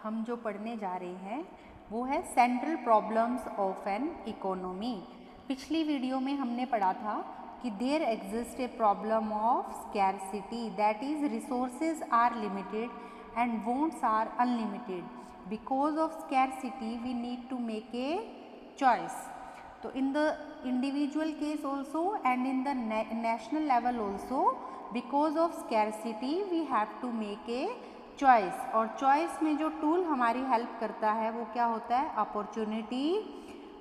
हम जो पढ़ने जा रहे हैं वो है central problems of an economy. पिछली वीडियो में हमने पढ़ा था कि there exist a problem of scarcity, that is resources are limited and wants are unlimited. Because of scarcity we need to make a choice. तो in the individual case also and in the national level also, because of scarcity we have to make a choice. और choice में जो tool हमारी help करता है वो क्या होता है? अपॉर्चुनिटी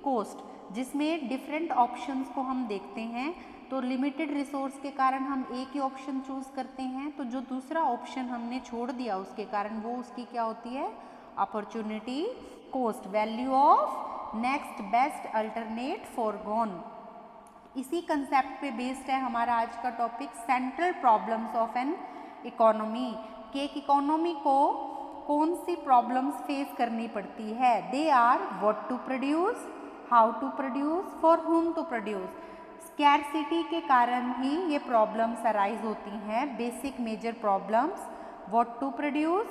कॉस्ट, जिसमें डिफरेंट ऑप्शंस को हम देखते हैं। तो लिमिटेड रिसोर्स के कारण हम एक ही ऑप्शन चूज करते हैं, तो जो दूसरा ऑप्शन हमने छोड़ दिया उसके कारण वो उसकी क्या होती है? Opportunity cost, value of next best alternate foregone. इसी कंसेप्ट पे बेस्ड है हमारा आज का topic, central problems of an economy. कि एक इकोनॉमी को कौन सी प्रॉब्लम्स फेस करनी पड़ती है? They are what to produce, how to produce, for whom to produce. Scarcity के कारण ही ये प्रॉब्लम्स अराइज होती हैं। Basic major problems, what to produce,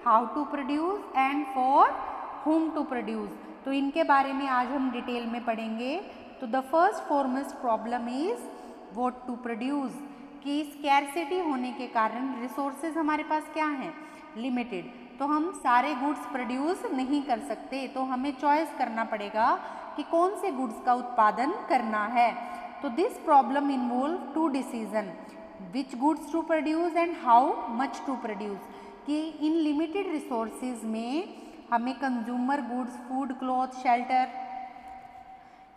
how to produce and for whom to produce. तो इनके बारे में आज हम डिटेल में पढ़ेंगे। तो the first foremost problem is what to produce, कि स्कैरसिटी होने के कारण रिसोर्सेज हमारे पास क्या हैं? लिमिटेड। तो हम सारे गुड्स प्रोड्यूस नहीं कर सकते, तो हमें चॉइस करना पड़ेगा कि कौन से गुड्स का उत्पादन करना है। तो this problem involve to decision, which goods to produce and how much to produce. कि इन लिमिटेड रिसोर्सेज में हमें consumer goods, food, cloth, shelter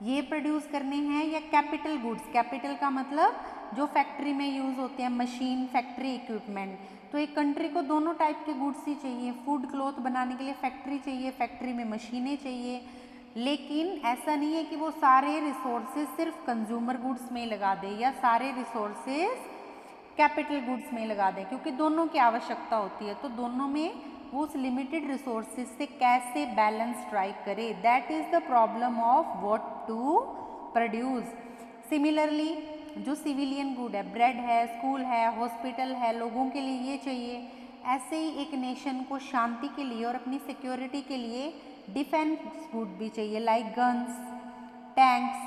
ये प्रोड्यूस करने हैं, या कैपिटल गुड्स। कैपिटल का मतलब जो फैक्ट्री में यूज़ होते हैं, मशीन, फैक्ट्री इक्विपमेंट। तो एक कंट्री को दोनों टाइप के गुड्स ही चाहिए। फूड, क्लॉथ बनाने के लिए फैक्ट्री चाहिए, फैक्ट्री में मशीनें चाहिए। लेकिन ऐसा नहीं है कि वो सारे रिसोर्सेज सिर्फ कंज्यूमर गुड्स में लगा दे या सारे रिसोर्सेज कैपिटल गुड्स में लगा दें, क्योंकि दोनों की आवश्यकता होती है। तो दोनों में वो उस लिमिटेड रिसोर्सेज से कैसे बैलेंस स्ट्राइक करे, that is the problem of what to produce. Similarly जो सिविलियन गुड है, ब्रेड है, स्कूल है, हॉस्पिटल है, लोगों के लिए ये चाहिए। ऐसे ही एक नेशन को शांति के लिए और अपनी सिक्योरिटी के लिए डिफेंस गुड भी चाहिए, लाइक गन्स, टैंक्स।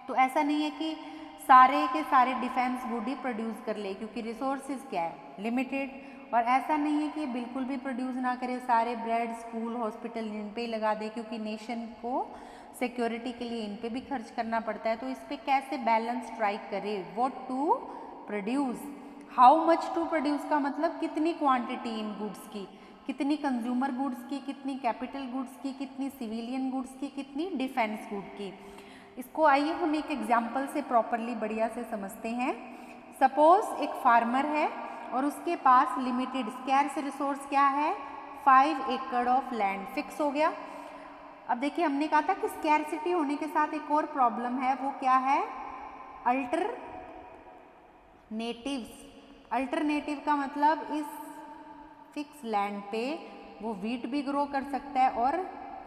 तो ऐसा नहीं है कि सारे के सारे डिफेंस गुड ही प्रोड्यूस कर ले, क्योंकि रिसोर्सेज क्या है? लिमिटेड। और ऐसा नहीं है कि बिल्कुल भी प्रोड्यूस ना करे, सारे ब्रेड, स्कूल, हॉस्पिटल इन पे ही लगा दे, क्योंकि नेशन को सिक्योरिटी के लिए इन पे भी खर्च करना पड़ता है। तो इस पे कैसे बैलेंस स्ट्राइक करे? What to produce. How much to produce का मतलब कितनी क्वांटिटी इन गुड्स की, कितनी कंज्यूमर गुड्स की, कितनी कैपिटल गुड्स की, कितनी सिविलियन गुड्स की, कितनी डिफेंस गुड की। इसको आइए हम एक एग्जाम्पल से प्रॉपरली बढ़िया से समझते हैं। सपोज एक फार्मर है और उसके पास लिमिटेड स्कैर्स रिसोर्स क्या है? 5 एकड़ ऑफ लैंड फिक्स हो गया। अब देखिए, हमने कहा था कि स्कैरसिटी होने के साथ एक और प्रॉब्लम है, वो क्या है? अल्टरनेटिव्स। अल्टरनेटिव का मतलब इस फिक्स लैंड पे वो वीट भी ग्रो कर सकता है और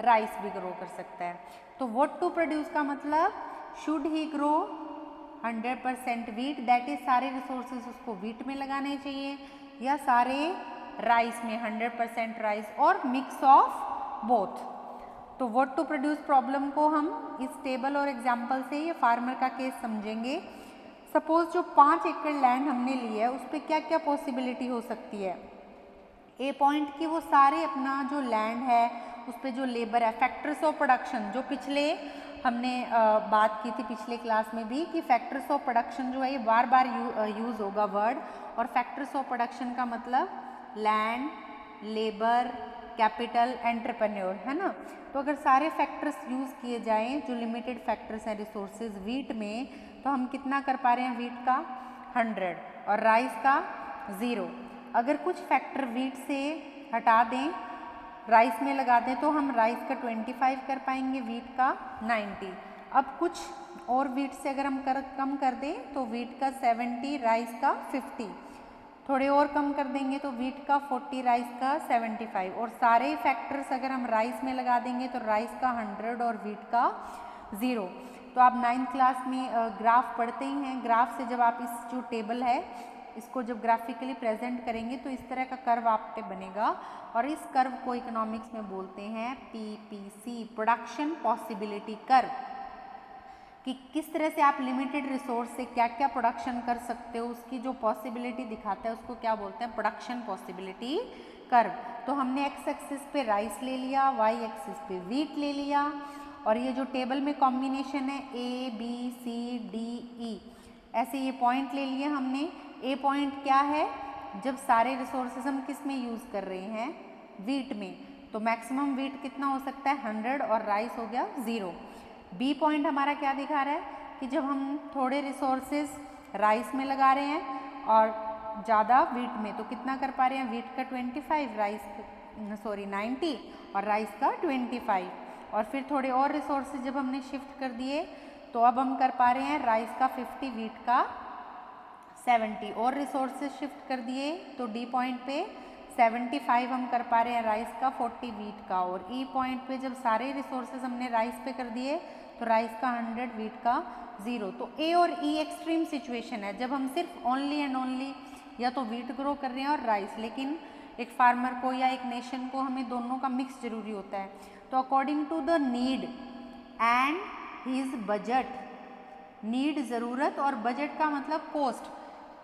राइस भी ग्रो कर सकता है। तो व्हाट टू प्रोड्यूस का मतलब should he grow 100% wheat, that is सारे रिसोर्सेज उसको वीट में लगाने चाहिए, या सारे राइस में 100% राइस, और मिक्स ऑफ बोथ। तो व्हाट टू प्रोड्यूस प्रॉब्लम को हम इस टेबल और एग्जाम्पल से ये फार्मर का केस समझेंगे। सपोज जो 5 एकड़ लैंड हमने ली है उस पर क्या क्या पॉसिबिलिटी हो सकती है? ए पॉइंट की वो सारे अपना जो लैंड है उस पर जो लेबर है, फैक्टर्स ऑफ प्रोडक्शन, जो पिछले हमने बात की थी पिछले क्लास में भी, कि फैक्टर्स ऑफ प्रोडक्शन जो है ये बार बार यूज़ होगा वर्ड। और फैक्टर्स ऑफ प्रोडक्शन का मतलब लैंड, लेबर, कैपिटल, एंटरप्रेन्योर, है ना। तो अगर सारे फैक्टर्स यूज़ किए जाएं, जो लिमिटेड फैक्टर्स हैं रिसोर्सेज वीट में, तो हम कितना कर पा रहे हैं? वीट का 100 और राइस का 0। अगर कुछ फैक्टर वीट से हटा दें, राइस में लगा दें, तो हम राइस का 25 कर पाएंगे, वीट का 90। अब कुछ और वीट से अगर हम कम कर दें तो वीट का 70, राइस का 50। थोड़े और कम कर देंगे तो वीट का 40, राइस का 75। और सारे फैक्टर्स अगर हम राइस में लगा देंगे तो राइस का 100 और वीट का 0। तो आप 9th क्लास में ग्राफ पढ़ते ही हैं। ग्राफ से जब आप इस जो टेबल है इसको जब ग्राफिकली प्रेजेंट करेंगे तो इस तरह का कर्व आप पे बनेगा और इस कर्व को इकोनॉमिक्स में बोलते हैं PPC, प्रोडक्शन पॉसिबिलिटी कर्व, कि किस तरह से आप लिमिटेड रिसोर्स से क्या क्या प्रोडक्शन कर सकते हो, उसकी जो पॉसिबिलिटी दिखाता है उसको क्या बोलते हैं, प्रोडक्शन पॉसिबिलिटी कर्व। तो हमने एक्स एक्सिस पे राइस ले लिया, वाई एक्सिस पे व्हीट ले लिया, और ये जो टेबल में कॉम्बिनेशन है ABCDE, ऐसे ये पॉइंट ले लिए हमने। ए पॉइंट क्या है, जब सारे रिसोर्सेज हम किस में यूज़ कर रहे हैं, व्हीट में, तो मैक्सिमम व्हीट कितना हो सकता है 100 और राइस हो गया 0। बी पॉइंट हमारा क्या दिखा रहा है कि जब हम थोड़े रिसोर्सेज राइस में लगा रहे हैं और ज़्यादा व्हीट में, तो कितना कर पा रहे हैं, व्हीट का 25, राइस 90 और राइस का 25, और फिर थोड़े और रिसोर्सेज जब हमने शिफ्ट कर दिए तो अब हम कर पा रहे हैं राइस का 50, व्हीट का 70, और रिसोर्सेज शिफ्ट कर दिए तो डी पॉइंट पे 75 हम कर पा रहे हैं राइस का, 40 व्हीट का, और ई पॉइंट पे जब सारे रिसोर्सेज हमने राइस पे कर दिए तो राइस का 100, व्हीट का 0। तो ए और ई एक्सट्रीम सिचुएशन है जब हम सिर्फ ओनली एंड ओनली या तो व्हीट ग्रो कर रहे हैं और राइस, लेकिन एक फार्मर को या एक नेशन को हमें दोनों का मिक्स जरूरी होता है। तो according to the need and his budget, need ज़रूरत और बजट का मतलब कॉस्ट,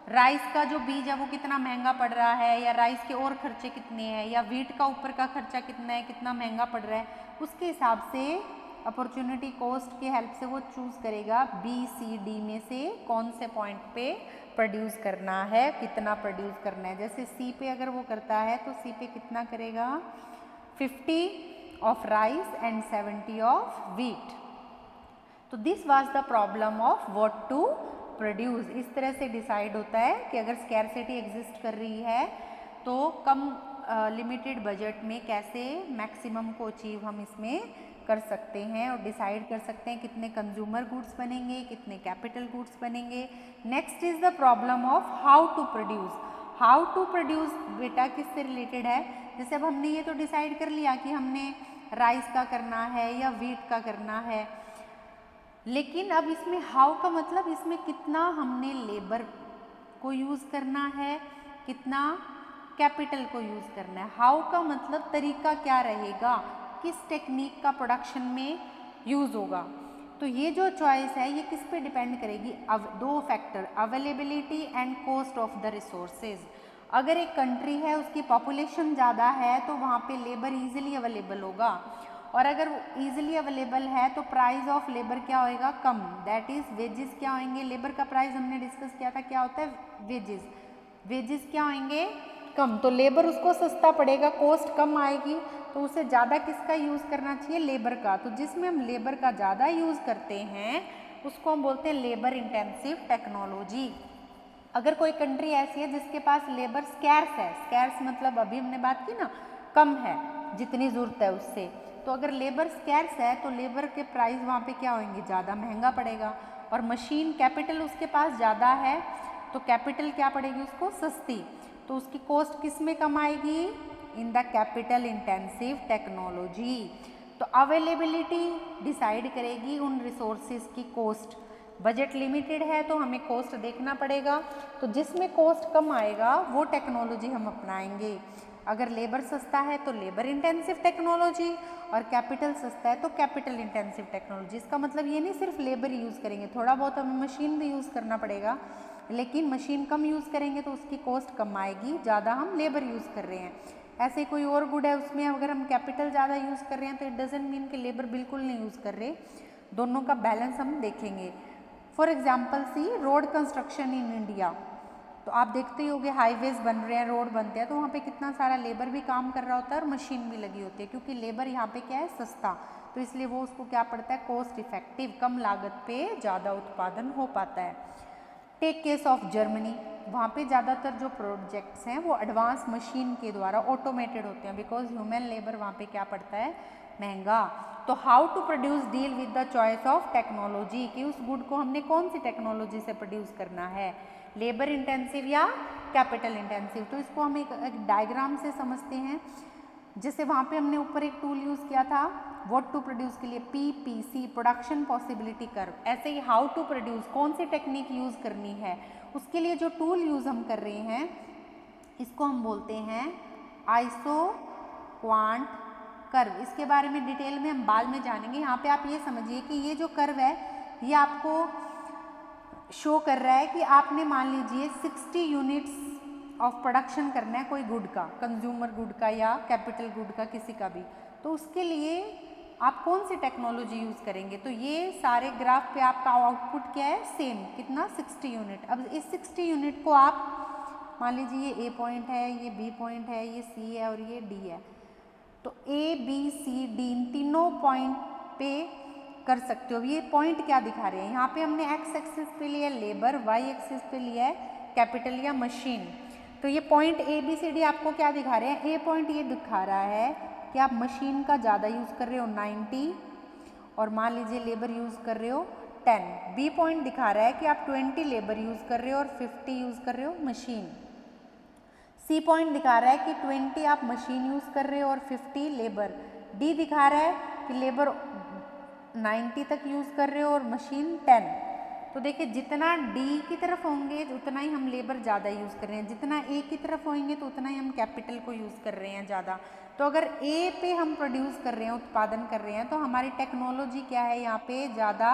राइस का जो बीज है वो कितना महंगा पड़ रहा है, या राइस के और खर्चे कितने हैं, या व्हीट का ऊपर का खर्चा कितना है, कितना महंगा पड़ रहा है, उसके हिसाब से अपॉर्चुनिटी कॉस्ट के हेल्प से वो चूज़ करेगा BCD में से कौन से पॉइंट पे प्रोड्यूस करना है, कितना प्रोड्यूस करना है। जैसे सी पे अगर वो करता है तो सी पे कितना करेगा, 50 of rice and 70 of wheat. तो this was the problem of what to produce. इस तरह से डिसाइड होता है कि अगर स्कैरसिटी एग्जिस्ट कर रही है तो कम लिमिटेड बजट में कैसे मैक्सिमम को अचीव हम इसमें कर सकते हैं, और डिसाइड कर सकते हैं कितने कंज्यूमर गुड्स बनेंगे, कितने कैपिटल गुड्स बनेंगे। Next is the problem of how to produce. How to produce बेटा किससे रिलेटेड है, जैसे अब हमने ये तो डिसाइड कर लिया कि हमने राइस का करना है या व्हीट का करना है, लेकिन अब इसमें हाउ का मतलब इसमें कितना हमने लेबर को यूज़ करना है, कितना कैपिटल को यूज़ करना है। हाउ का मतलब तरीका क्या रहेगा, किस टेक्निक का प्रोडक्शन में यूज़ होगा। तो ये जो चॉइस है ये किस पे डिपेंड करेगी, अब दो factor, availability and cost of the resources. अगर एक कंट्री है उसकी पॉपुलेशन ज़्यादा है तो वहाँ पे लेबर इजीली अवेलेबल होगा, और अगर इजीली अवेलेबल है तो प्राइस ऑफ लेबर क्या होएगा, कम, दैट इज़ वेजेस क्या होंगे, लेबर का प्राइस हमने डिस्कस किया था क्या होता है, वेजेस, वेजेस क्या होंगे, कम, तो लेबर उसको सस्ता पड़ेगा, कॉस्ट कम आएगी, तो उसे ज़्यादा किसका यूज़ करना चाहिए, लेबर का। तो जिसमें हम लेबर का ज़्यादा यूज़ करते हैं उसको हम बोलते हैं लेबर इंटेंसिव टेक्नोलॉजी। अगर कोई कंट्री ऐसी है जिसके पास लेबर स्कैर्स है, स्कैर्स मतलब अभी हमने बात की ना, कम है जितनी ज़रूरत है उससे, तो अगर लेबर स्कैर्स है तो लेबर के प्राइस वहाँ पे क्या होंगे, ज़्यादा महंगा पड़ेगा, और मशीन कैपिटल उसके पास ज़्यादा है तो कैपिटल क्या पड़ेगी उसको, सस्ती, तो उसकी कॉस्ट किस में कम आएगी, in the capital intensive technology. तो अवेलेबिलिटी डिसाइड करेगी उन रिसोर्सेज की कॉस्ट। बजट लिमिटेड है तो हमें कॉस्ट देखना पड़ेगा, तो जिसमें कॉस्ट कम आएगा वो टेक्नोलॉजी हम अपनाएंगे। अगर लेबर सस्ता है तो लेबर इंटेंसिव टेक्नोलॉजी, और कैपिटल सस्ता है तो कैपिटल इंटेंसिव टेक्नोलॉजी। इसका मतलब ये नहीं सिर्फ लेबर यूज़ करेंगे, थोड़ा बहुत हमें मशीन भी यूज़ करना पड़ेगा, लेकिन मशीन कम यूज़ करेंगे तो उसकी कॉस्ट कम आएगी, ज़्यादा हम लेबर यूज़ कर रहे हैं। ऐसे कोई और गुड है उसमें अगर हम कैपिटल ज़्यादा यूज़ कर रहे हैं तो इट डजेंट मीन कि लेबर बिल्कुल नहीं यूज़ कर रहे, दोनों का बैलेंस हम देखेंगे। For example see road construction in India, तो आप देखते ही होंगे हाईवेज बन रहे हैं, रोड बनते हैं, तो वहाँ पे कितना सारा लेबर भी काम कर रहा होता है और मशीन भी लगी होती है, क्योंकि लेबर यहाँ पे क्या है, सस्ता, तो इसलिए वो उसको क्या पड़ता है, कॉस्ट इफेक्टिव, कम लागत पे ज़्यादा उत्पादन हो पाता है। टेक केस ऑफ जर्मनी, वहाँ पे ज़्यादातर जो प्रोजेक्ट्स हैं वो एडवांस मशीन के द्वारा ऑटोमेटेड होते हैं, बिकॉज ह्यूमन लेबर वहाँ पे क्या पड़ता है, महंगा। तो how to produce deal with the choice of technology, कि उस गुड को हमने कौन सी टेक्नोलॉजी से प्रोड्यूस करना है, लेबर इंटेंसिव या कैपिटल इंटेंसिव। तो इसको हम एक डायग्राम से समझते हैं। जैसे वहाँ पे हमने ऊपर एक टूल यूज़ किया था व्हाट टू प्रोड्यूस के लिए, PPC प्रोडक्शन पॉसिबिलिटी कर्व, ऐसे ही हाउ टू प्रोड्यूस कौन सी टेक्निक यूज़ करनी है, उसके लिए जो टूल यूज़ हम कर रहे हैं इसको हम बोलते हैं आइसो क्वांट कर्व। इसके बारे में डिटेल में हम बाद में जानेंगे। यहाँ पे आप ये समझिए कि ये जो कर्व है ये आपको शो कर रहा है कि आपने मान लीजिए 60 यूनिट्स ऑफ प्रोडक्शन करना है कोई गुड का, कंज्यूमर गुड का या कैपिटल गुड का, किसी का भी, तो उसके लिए आप कौन सी टेक्नोलॉजी यूज़ करेंगे। तो ये सारे ग्राफ पे आपका आउटपुट क्या है, सेम, कितना, 60 यूनिट। अब इस 60 यूनिट को आप मान लीजिए ये A पॉइंट है, ये B पॉइंट है, ये C है और ये D है, तो A B C D इन तीनों पॉइंट पे कर सकते हो। ये पॉइंट क्या दिखा रहे हैं, यहाँ पे हमने एक्स एक्सिस पे लिया लेबर, वाई एक्सिस पे लिया है कैपिटल या मशीन। तो ये point A B C D आपको क्या दिखा रहे हैं, A पॉइंट ये दिखा रहा है कि आप मशीन का ज़्यादा यूज़ कर रहे हो 90 और मान लीजिए लेबर यूज़ कर रहे हो 10। B पॉइंट दिखा रहा है कि आप 20 लेबर यूज़ कर रहे हो और 50 यूज़ कर रहे हो मशीन। C पॉइंट दिखा रहा है कि 20 आप मशीन यूज़ कर रहे हो और 50 लेबर। D दिखा रहा है कि लेबर 90 तक यूज़ कर रहे हो और मशीन 10। तो देखिए जितना D की तरफ होंगे उतना ही हम लेबर ज़्यादा यूज़ कर रहे हैं, जितना A की तरफ होंगे तो उतना ही हम कैपिटल को यूज़ कर रहे हैं ज़्यादा। तो अगर A पे हम प्रोड्यूस कर रहे हैं, उत्पादन कर रहे हैं, तो हमारी टेक्नोलॉजी क्या है यहाँ पे, ज़्यादा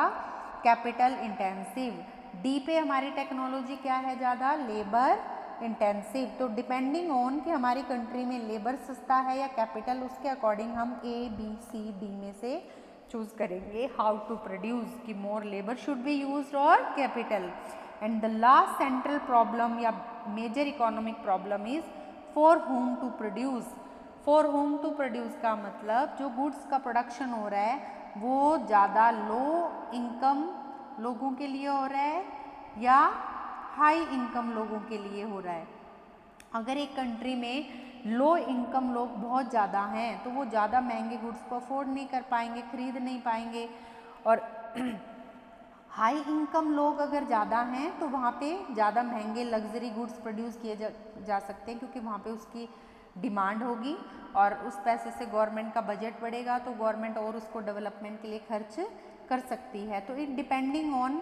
कैपिटल इंटेंसिव। D पे हमारी टेक्नोलॉजी क्या है, ज़्यादा लेबर इंटेंसिव। तो डिपेंडिंग ऑन कि हमारी कंट्री में लेबर सस्ता है या कैपिटल, उसके अकॉर्डिंग हम A B C D में से चूज करेंगे हाउ टू प्रोड्यूस, कि more labour should be used और capital. And the last central problem या major economic problem is for whom to produce. For whom to produce का मतलब जो goods का प्रोडक्शन हो रहा है वो ज़्यादा लो इनकम लोगों के लिए हो रहा है या हाई इनकम लोगों के लिए हो रहा है। अगर एक कंट्री में लो इनकम लोग बहुत ज़्यादा हैं तो वो ज़्यादा महंगे गुड्स को अफोर्ड नहीं कर पाएंगे, खरीद नहीं पाएंगे। और हाई इनकम लोग अगर ज़्यादा हैं तो वहाँ पे ज़्यादा महंगे लग्जरी गुड्स प्रोड्यूस किए जा सकते हैं, क्योंकि वहाँ पे उसकी डिमांड होगी और उस पैसे से गवर्नमेंट का बजट बढ़ेगा तो गवर्नमेंट और उसको डेवलपमेंट के लिए खर्च कर सकती है। तो इट डिपेंडिंग ऑन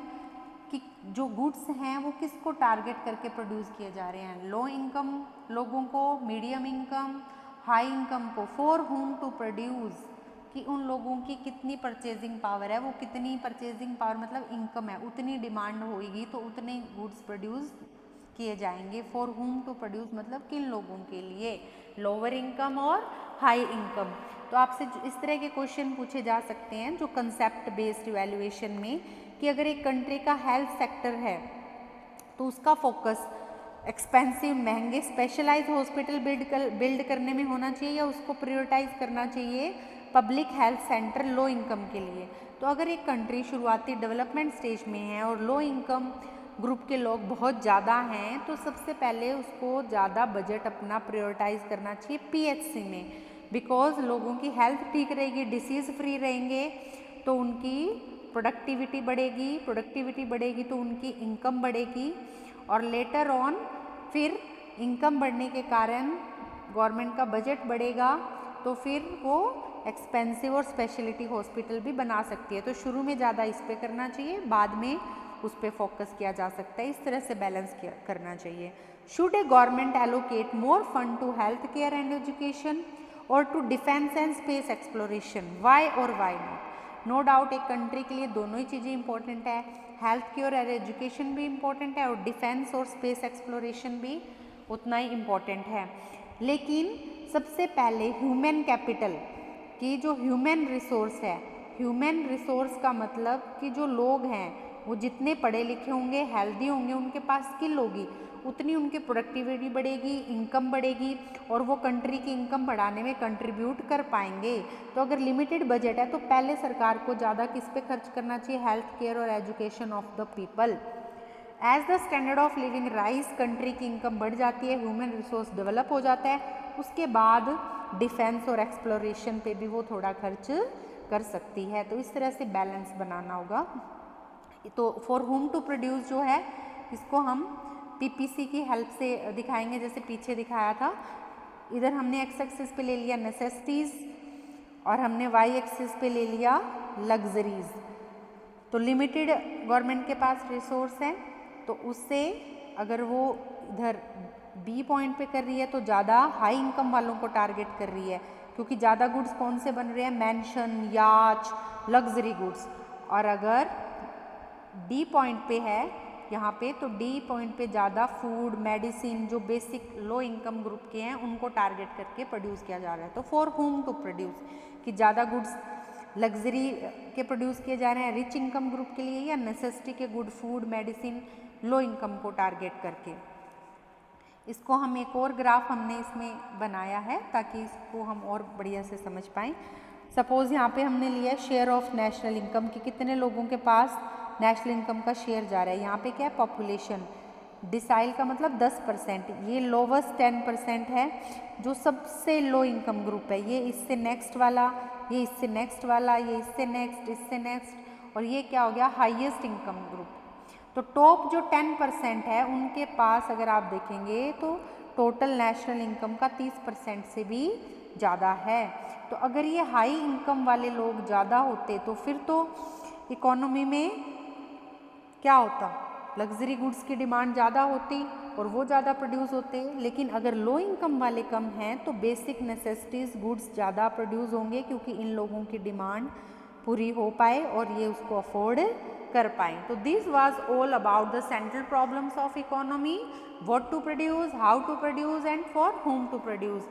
कि जो गुड्स हैं वो किसको टारगेट करके प्रोड्यूस किए जा रहे हैं, लो इनकम लोगों को, मीडियम इनकम, हाई इनकम को। फॉर होम टू प्रोड्यूस कि उन लोगों की कितनी परचेजिंग पावर है, वो कितनी परचेजिंग पावर मतलब इनकम है, उतनी डिमांड होगी तो उतने गुड्स प्रोड्यूस किए जाएंगे। फॉर होम टू प्रोड्यूस मतलब किन लोगों के लिए, लोअर इनकम और हाई इनकम। तो आपसे इस तरह के क्वेश्चन पूछे जा सकते हैं जो कंसेप्ट बेस्ड इवैल्यूएशन में, कि अगर एक कंट्री का हेल्थ सेक्टर है तो उसका फोकस एक्सपेंसिव महंगे स्पेशलाइज्ड हॉस्पिटल बिल्ड करने में होना चाहिए या उसको प्रायोरिटाइज करना चाहिए public health centre low income के लिए। तो अगर एक कंट्री शुरुआती डेवलपमेंट स्टेज में है और लो इनकम ग्रुप के लोग बहुत ज़्यादा हैं तो सबसे पहले उसको ज़्यादा बजट अपना प्रायोरिटाइज करना चाहिए PHC में, बिकॉज लोगों की हेल्थ ठीक रहेगी, डिसीज़ फ्री रहेंगे तो उनकी प्रोडक्टिविटी बढ़ेगी तो उनकी इनकम बढ़ेगी और लेटर ऑन फिर इनकम बढ़ने के कारण गवर्नमेंट का बजट बढ़ेगा तो फिर वो एक्सपेंसिव और स्पेशलिटी हॉस्पिटल भी बना सकती है। तो शुरू में ज़्यादा इस पे करना चाहिए, बाद में उस पर फोकस किया जा सकता है। इस तरह से बैलेंस करना चाहिए। Should a government allocate more fund to health care and education और to defence and space exploration, why और वाई नॉट। नो डाउट एक कंट्री के लिए दोनों ही चीज़ें इंपॉर्टेंट है, हेल्थ केयर और एजुकेशन भी इम्पॉर्टेंट है और डिफेंस और स्पेस एक्सप्लोरेशन भी उतना ही इम्पॉर्टेंट है। लेकिन सबसे पहले ह्यूमन कैपिटल की जो ह्यूमन रिसोर्स है, ह्यूमन रिसोर्स का मतलब कि जो लोग हैं वो जितने पढ़े लिखे होंगे, हेल्दी होंगे, उनके पास स्किल होगी, उतनी उनकी प्रोडक्टिविटी बढ़ेगी, इनकम बढ़ेगी और वो कंट्री की इनकम बढ़ाने में कंट्रीब्यूट कर पाएंगे। तो अगर लिमिटेड बजट है तो पहले सरकार को ज़्यादा किस पे खर्च करना चाहिए, हेल्थ केयर और education of the people. As the standard of living rise, country की इनकम बढ़ जाती है, ह्यूमन रिसोर्स डेवलप हो जाता है, उसके बाद डिफेंस और एक्सप्लोरेशन पे भी वो थोड़ा खर्च कर सकती है। तो इस तरह से बैलेंस बनाना होगा। तो फॉर होम टू प्रोड्यूस जो है इसको हम PPC की हेल्प से दिखाएंगे, जैसे पीछे दिखाया था। इधर हमने एक्स एक्सिस पे ले लिया नेसेसिटीज़ और हमने वाई एक्सिस पे ले लिया लग्जरीज। तो लिमिटेड गवर्नमेंट के पास रिसोर्स है, तो उससे अगर वो इधर बी पॉइंट पे कर रही है तो ज़्यादा हाई इनकम वालों को टारगेट कर रही है, क्योंकि ज़्यादा गुड्स कौन से बन रहे हैं, मैंशन, याच, लग्जरी गुड्स। और अगर डी पॉइंट पे है यहाँ पे, तो डी पॉइंट पे ज़्यादा फूड, मेडिसिन, जो बेसिक लो इनकम ग्रुप के हैं उनको टारगेट करके प्रोड्यूस किया जा रहा है। तो फॉर होम टू प्रोड्यूस, कि ज़्यादा गुड्स लग्जरी के प्रोड्यूस किए जा रहे हैं रिच इनकम ग्रुप के लिए, या नेसेसिटी के good, food, medicine, low income को टारगेट करके। इसको हम एक और ग्राफ हमने इसमें बनाया है ताकि इसको हम और बढ़िया से समझ पाएँ। सपोज़ यहाँ पे हमने लिया है शेयर ऑफ नेशनल इनकम, कि कितने लोगों के पास नेशनल इनकम का शेयर जा रहा है। यहाँ पे क्या है, पॉपुलेशन, डिसाइल का मतलब 10%, ये लोवेस्ट 10% है जो सबसे लो इनकम ग्रुप है। ये इससे नेक्स्ट वाला, ये इससे नेक्स्ट वाला, ये इससे नेक्स्ट, इससे नेक्स्ट, और ये क्या हो गया, हाईएस्ट इनकम ग्रुप। तो टॉप जो 10% है उनके पास अगर आप देखेंगे तो टोटल नेशनल इनकम का 30% से भी ज़्यादा है। तो अगर ये हाई इनकम वाले लोग ज़्यादा होते तो फिर तो इकोनॉमी में क्या होता, लग्जरी गुड्स की डिमांड ज़्यादा होती और वो ज़्यादा प्रोड्यूस होते। लेकिन अगर लो इनकम वाले कम हैं तो बेसिक नेसेसिटीज़ गुड्स ज़्यादा प्रोड्यूस होंगे, क्योंकि इन लोगों की डिमांड पूरी हो पाए और ये उसको अफोर्ड कर पाएँ। तो this was all about the central problems of economy, what to produce, how to produce and for whom to produce.